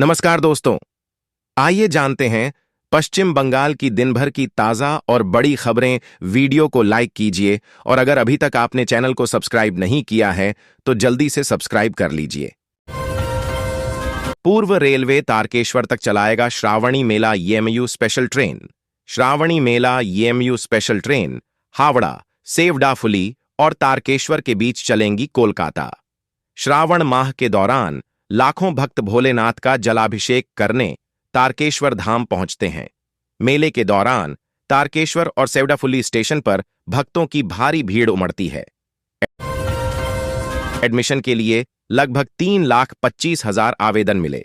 नमस्कार दोस्तों, आइए जानते हैं पश्चिम बंगाल की दिन भर की ताज़ा और बड़ी खबरें। वीडियो को लाइक कीजिए और अगर अभी तक आपने चैनल को सब्सक्राइब नहीं किया है तो जल्दी से सब्सक्राइब कर लीजिए। पूर्व रेलवे तारकेश्वर तक चलाएगा श्रावणी मेला ईएमयू स्पेशल ट्रेन। श्रावणी मेला ईएमयू स्पेशल ट्रेन हावड़ा, सेवडाफुली और तारकेश्वर के बीच चलेंगी कोलकाता। श्रावण माह के दौरान लाखों भक्त भोलेनाथ का जलाभिषेक करने तारकेश्वर धाम पहुंचते हैं। मेले के दौरान तारकेश्वर और सेवडाफुली स्टेशन पर भक्तों की भारी भीड़ उमड़ती है। एडमिशन के लिए लगभग 3,25,000 आवेदन मिले।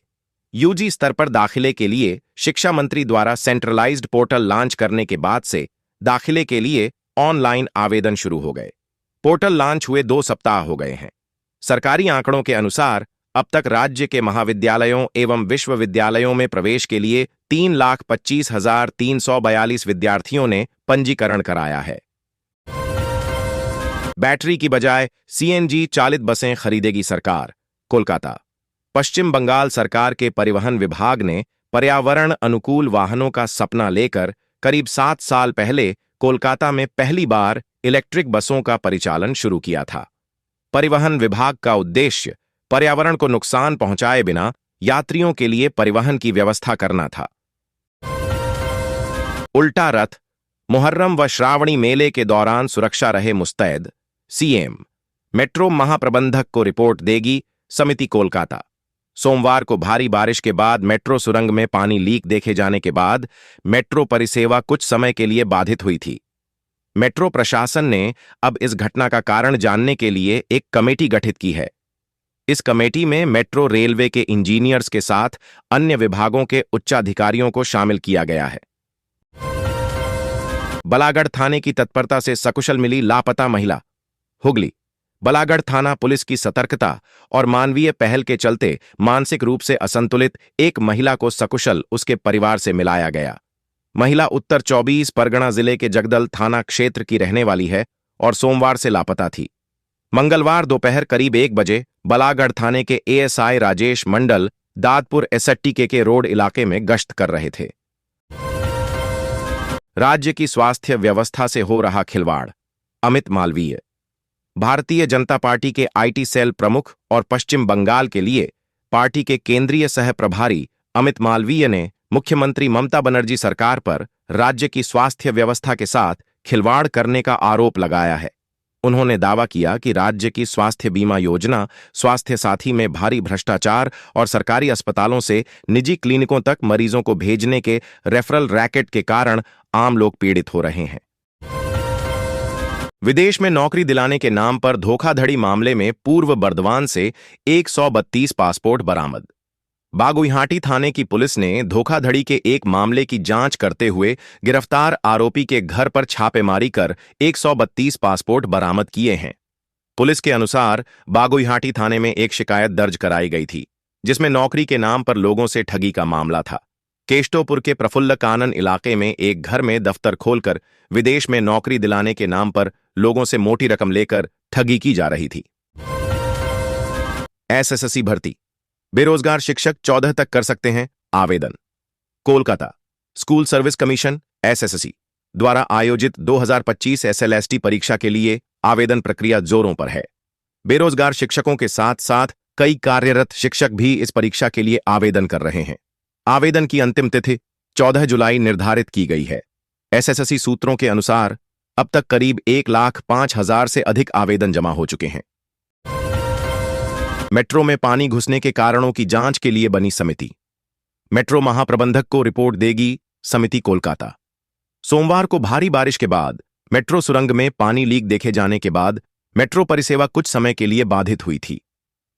यूजी स्तर पर दाखिले के लिए शिक्षा मंत्री द्वारा सेंट्रलाइज्ड पोर्टल लॉन्च करने के बाद से दाखिले के लिए ऑनलाइन आवेदन शुरू हो गए। पोर्टल लॉन्च हुए 2 सप्ताह हो गए हैं। सरकारी आंकड़ों के अनुसार अब तक राज्य के महाविद्यालयों एवं विश्वविद्यालयों में प्रवेश के लिए 3,25,342 विद्यार्थियों ने पंजीकरण कराया है। बैटरी की बजाय सीएनजी चालित बसें खरीदेगी सरकार। कोलकाता। पश्चिम बंगाल सरकार के परिवहन विभाग ने पर्यावरण अनुकूल वाहनों का सपना लेकर करीब 7 साल पहले कोलकाता में पहली बार इलेक्ट्रिक बसों का परिचालन शुरू किया था। परिवहन विभाग का उद्देश्य पर्यावरण को नुकसान पहुंचाए बिना यात्रियों के लिए परिवहन की व्यवस्था करना था। उल्टा रथ, मुहर्रम व श्रावणी मेले के दौरान सुरक्षा रहे मुस्तैद। सीएम। मेट्रो महाप्रबंधक को रिपोर्ट देगी समिति कोलकाता। सोमवार को भारी बारिश के बाद मेट्रो सुरंग में पानी लीक देखे जाने के बाद मेट्रो परिसेवा कुछ समय के लिए बाधित हुई थी। मेट्रो प्रशासन ने अब इस घटना का कारण जानने के लिए एक कमेटी गठित की है। इस कमेटी में मेट्रो रेलवे के इंजीनियर्स के साथ अन्य विभागों के उच्चाधिकारियों को शामिल किया गया है। बलागढ़ थाने की तत्परता से सकुशल मिली लापता महिला। हुगली। बलागढ़ थाना पुलिस की सतर्कता और मानवीय पहल के चलते मानसिक रूप से असंतुलित एक महिला को सकुशल उसके परिवार से मिलाया गया। महिला उत्तर 24 परगना जिले के जगदल थाना क्षेत्र की रहने वाली है और सोमवार से लापता थी। मंगलवार दोपहर करीब 1 बजे बलागढ़ थाने के एएसआई राजेश मंडल दादपुर एसट्टी के रोड इलाके में गश्त कर रहे थे। राज्य की स्वास्थ्य व्यवस्था से हो रहा खिलवाड़। अमित मालवीय। भारतीय जनता पार्टी के आईटी सेल प्रमुख और पश्चिम बंगाल के लिए पार्टी के केंद्रीय सह प्रभारी अमित मालवीय ने मुख्यमंत्री ममता बनर्जी सरकार पर राज्य की स्वास्थ्य व्यवस्था के साथ खिलवाड़ करने का आरोप लगाया है। उन्होंने दावा किया कि राज्य की स्वास्थ्य बीमा योजना, स्वास्थ्य साथी में भारी भ्रष्टाचार और सरकारी अस्पतालों से निजी क्लिनिकों तक मरीजों को भेजने के रेफरल रैकेट के कारण आम लोग पीड़ित हो रहे हैं। विदेश में नौकरी दिलाने के नाम पर धोखाधड़ी मामले में पूर्व बर्दवान से 132 पासपोर्ट बरामद। बागुईहाटी थाने की पुलिस ने धोखाधड़ी के एक मामले की जांच करते हुए गिरफ्तार आरोपी के घर पर छापेमारी कर 132 पासपोर्ट बरामद किए हैं। पुलिस के अनुसार बागुईहाटी थाने में एक शिकायत दर्ज कराई गई थी जिसमें नौकरी के नाम पर लोगों से ठगी का मामला था। केष्टोपुर के प्रफुल्ल कानन इलाके में एक घर में दफ्तर खोलकर विदेश में नौकरी दिलाने के नाम पर लोगों से मोटी रकम लेकर ठगी की जा रही थी। एसएससी भर्ती। बेरोजगार शिक्षक 14 तक कर सकते हैं आवेदन। Kolkata. School service commission SSC द्वारा आयोजित 2025 एसएलएसटी परीक्षा के लिए आवेदन प्रक्रिया जोरों पर है। बेरोजगार शिक्षकों के साथ साथ कई कार्यरत शिक्षक भी इस परीक्षा के लिए आवेदन कर रहे हैं। आवेदन की अंतिम तिथि 14 जुलाई निर्धारित की गई है। एसएससी सूत्रों के अनुसार अब तक करीब 1,05,000 से अधिक आवेदन जमा हो चुके हैं। मेट्रो में पानी घुसने के कारणों की जांच के लिए बनी समिति। मेट्रो महाप्रबंधक को रिपोर्ट देगी समिति कोलकाता। सोमवार को भारी बारिश के बाद मेट्रो सुरंग में पानी लीक देखे जाने के बाद मेट्रो परिसेवा कुछ समय के लिए बाधित हुई थी।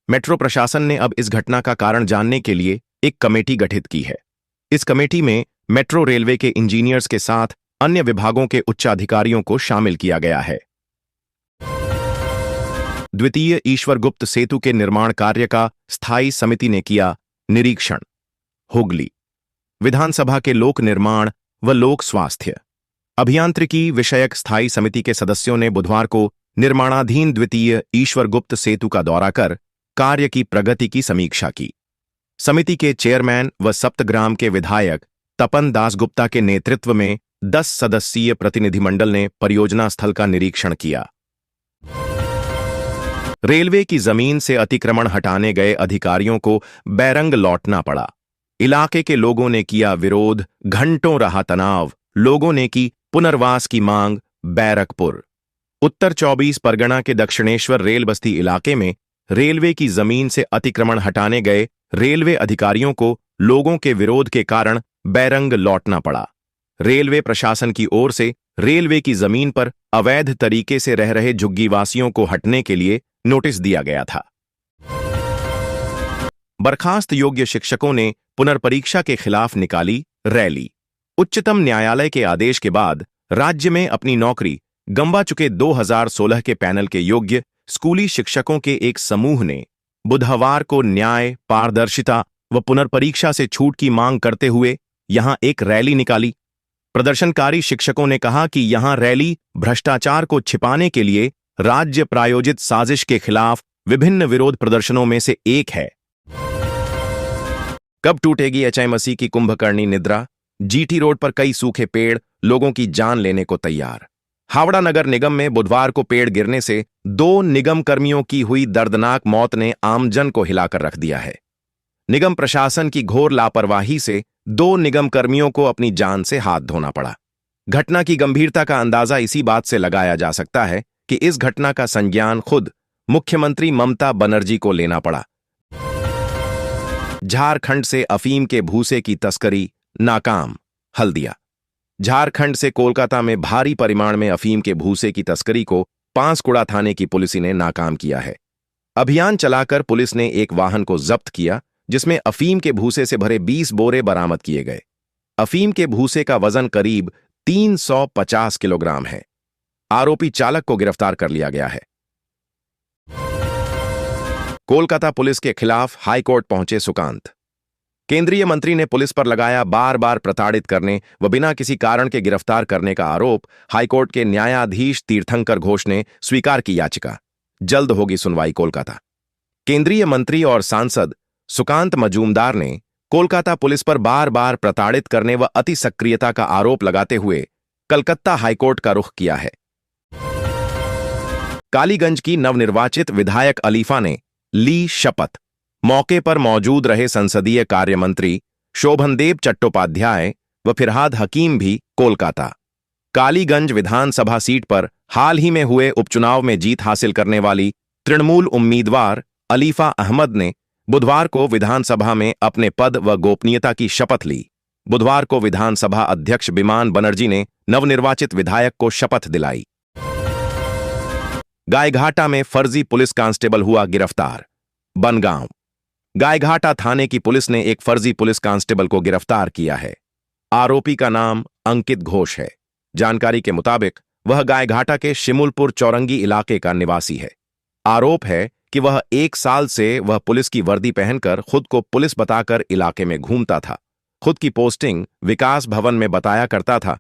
मेट्रो प्रशासन ने अब इस घटना का कारण जानने के लिए एक कमेटी गठित की है। इस कमेटी में मेट्रो रेलवे के इंजीनियर्स के साथ अन्य विभागों के उच्चाधिकारियों को शामिल किया गया है। द्वितीय ईश्वर गुप्त सेतु के निर्माण कार्य का स्थायी समिति ने किया निरीक्षण। हुगली। विधानसभा के लोक निर्माण व लोक स्वास्थ्य अभियांत्रिकी विषयक स्थायी समिति के सदस्यों ने बुधवार को निर्माणाधीन द्वितीय ईश्वर गुप्त सेतु का दौरा कर कार्य की प्रगति की समीक्षा की। समिति के चेयरमैन व सप्तग्राम के विधायक तपन दासगुप्ता के नेतृत्व में 10 सदस्यीय प्रतिनिधिमंडल ने परियोजना स्थल का निरीक्षण किया। रेलवे की जमीन से अतिक्रमण हटाने गए अधिकारियों को बैरंग लौटना पड़ा। इलाके के लोगों ने किया विरोध, घंटों रहा तनाव, लोगों ने की पुनर्वास की मांग। बैरकपुर उत्तर 24 परगना के दक्षिणेश्वर रेल बस्ती इलाके में रेलवे की जमीन से अतिक्रमण हटाने गए रेलवे अधिकारियों को लोगों के विरोध के कारण बैरंग लौटना पड़ा। रेलवे प्रशासन की ओर से रेलवे की जमीन पर अवैध तरीके से रह रहे झुग्गीवासियों को हटने के लिए नोटिस दिया गया था। बर्खास्त योग्य शिक्षकों ने पुनर्परीक्षा के खिलाफ निकाली रैली। उच्चतम न्यायालय के आदेश के बाद राज्य में अपनी नौकरी गंवा चुके 2016 के पैनल के योग्य स्कूली शिक्षकों के एक समूह ने बुधवार को न्याय, पारदर्शिता व पुनर्परीक्षा से छूट की मांग करते हुए यहां एक रैली निकाली। प्रदर्शनकारी शिक्षकों ने कहा कि यहां रैली भ्रष्टाचार को छिपाने के लिए राज्य प्रायोजित साजिश के खिलाफ विभिन्न विरोध प्रदर्शनों में से एक है। कब टूटेगी एचएमसी की कुंभकर्णी निद्रा? जीटी रोड पर कई सूखे पेड़ लोगों की जान लेने को तैयार। हावड़ा नगर निगम में बुधवार को पेड़ गिरने से 2 निगम कर्मियों की हुई दर्दनाक मौत ने आमजन को हिलाकर रख दिया है। निगम प्रशासन की घोर लापरवाही से 2 निगम कर्मियों को अपनी जान से हाथ धोना पड़ा। घटना की गंभीरता का अंदाजा इसी बात से लगाया जा सकता है कि इस घटना का संज्ञान खुद मुख्यमंत्री ममता बनर्जी को लेना पड़ा। झारखंड से अफीम के भूसे की तस्करी नाकाम। हल्दिया झारखंड से कोलकाता में भारी परिमाण में अफीम के भूसे की तस्करी को पांसकुड़ा थाने की पुलिस ने नाकाम किया है। अभियान चलाकर पुलिस ने एक वाहन को जब्त किया जिसमें अफीम के भूसे से भरे 20 बोरे बरामद किए गए। अफीम के भूसे का वजन करीब 350 किलोग्राम है। आरोपी चालक को गिरफ्तार कर लिया गया है। कोलकाता पुलिस के खिलाफ हाईकोर्ट पहुंचे सुकांत। केंद्रीय मंत्री ने पुलिस पर लगाया बार बार प्रताड़ित करने व बिना किसी कारण के गिरफ्तार करने का आरोप। हाईकोर्ट के न्यायाधीश तीर्थंकर घोष ने स्वीकार की याचिका। जल्द होगी सुनवाई। कोलकाता केंद्रीय मंत्री और सांसद सुकांत मजूमदार ने कोलकाता पुलिस पर बार बार प्रताड़ित करने व अति सक्रियता का आरोप लगाते हुए कलकत्ता हाईकोर्ट का रुख किया है। कालीगंज की नवनिर्वाचित विधायक अलीफा ने ली शपथ। मौके पर मौजूद रहे संसदीय कार्य मंत्री शोभनदेव चट्टोपाध्याय व फिरहाद हकीम भी। कोलकाता कालीगंज विधानसभा सीट पर हाल ही में हुए उपचुनाव में जीत हासिल करने वाली तृणमूल उम्मीदवार अलीफा अहमद ने बुधवार को विधानसभा में अपने पद व गोपनीयता की शपथ ली। बुधवार को विधानसभा अध्यक्ष बिमान बनर्जी ने नवनिर्वाचित विधायक को शपथ दिलाई। गायघाटा में फर्जी पुलिस कांस्टेबल हुआ गिरफ्तार। बनगांव गायघाटा थाने की पुलिस ने एक फर्जी पुलिस कांस्टेबल को गिरफ्तार किया है। आरोपी का नाम अंकित घोष है। जानकारी के मुताबिक वह गायघाटा के शिमुलपुर चौरंगी इलाके का निवासी है। आरोप है कि वह 1 साल से वह पुलिस की वर्दी पहनकर खुद को पुलिस बताकर इलाके में घूमता था। खुद की पोस्टिंग विकास भवन में बताया करता था